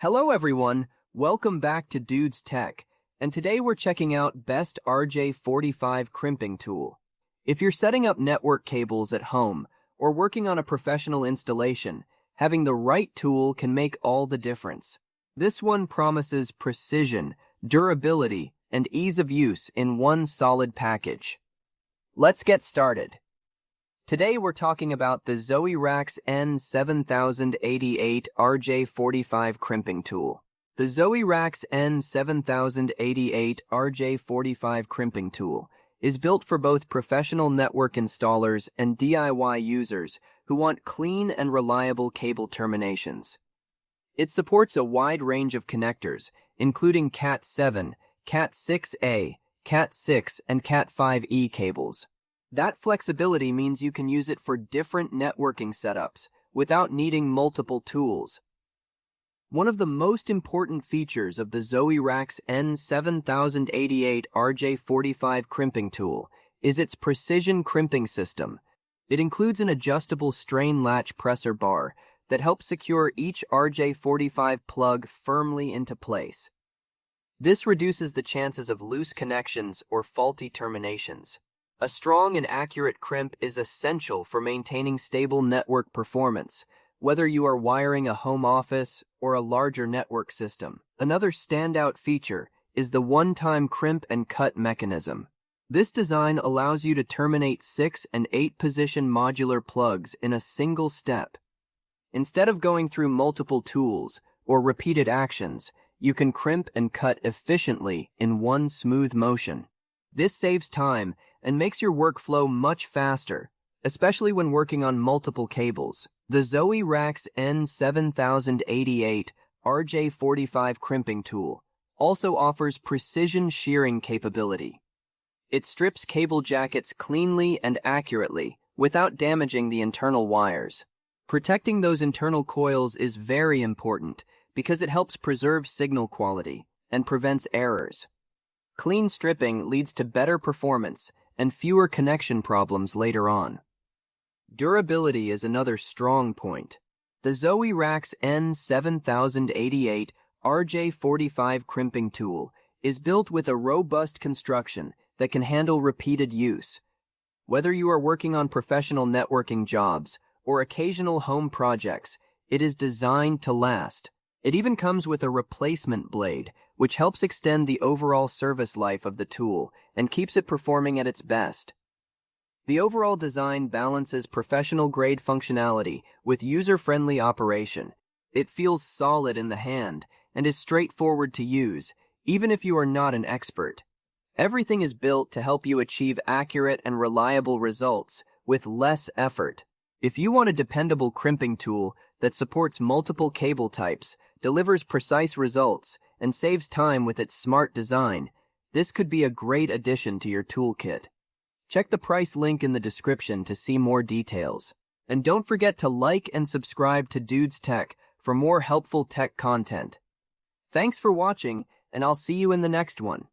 Hello everyone, welcome back to Dude's Tech, and today we're checking out best RJ45 crimping tool. If you're setting up network cables at home or working on a professional installation, having the right tool can make all the difference. This one promises precision, durability, and ease of use in one solid package. Let's get started. Today we're talking about the ZOERAX N7088 RJ45 crimping tool. The ZOERAX N7088 RJ45 crimping tool is built for both professional network installers and DIY users who want clean and reliable cable terminations. It supports a wide range of connectors, including Cat7, Cat6A, Cat6, and Cat5e cables. That flexibility means you can use it for different networking setups without needing multiple tools. One of the most important features of the ZOERAX N7088 RJ45 crimping tool is its precision crimping system. It includes an adjustable strain latch presser bar that helps secure each RJ45 plug firmly into place. This reduces the chances of loose connections or faulty terminations. A strong and accurate crimp is essential for maintaining stable network performance, whether you are wiring a home office or a larger network system. Another standout feature is the one-time crimp and cut mechanism. This design allows you to terminate 6 and 8-position modular plugs in a single step. Instead of going through multiple tools or repeated actions, you can crimp and cut efficiently in one smooth motion. This saves time and makes your workflow much faster, especially when working on multiple cables. The ZOERAX N7088 RJ45 crimping tool also offers precision shearing capability. It strips cable jackets cleanly and accurately without damaging the internal wires. Protecting those internal coils is very important because it helps preserve signal quality and prevents errors. Clean stripping leads to better performance and fewer connection problems later on. Durability is another strong point. The ZOERAX N7088 RJ45 crimping tool is built with a robust construction that can handle repeated use. Whether you are working on professional networking jobs or occasional home projects, it is designed to last. It even comes with a replacement blade, which helps extend the overall service life of the tool and keeps it performing at its best. The overall design balances professional-grade functionality with user-friendly operation. It feels solid in the hand and is straightforward to use, even if you are not an expert. Everything is built to help you achieve accurate and reliable results with less effort. If you want a dependable crimping tool that supports multiple cable types, delivers precise results, and saves time with its smart design, this could be a great addition to your toolkit. Check the price link in the description to see more details. And don't forget to like and subscribe to Dude's Tech for more helpful tech content. Thanks for watching, and I'll see you in the next one.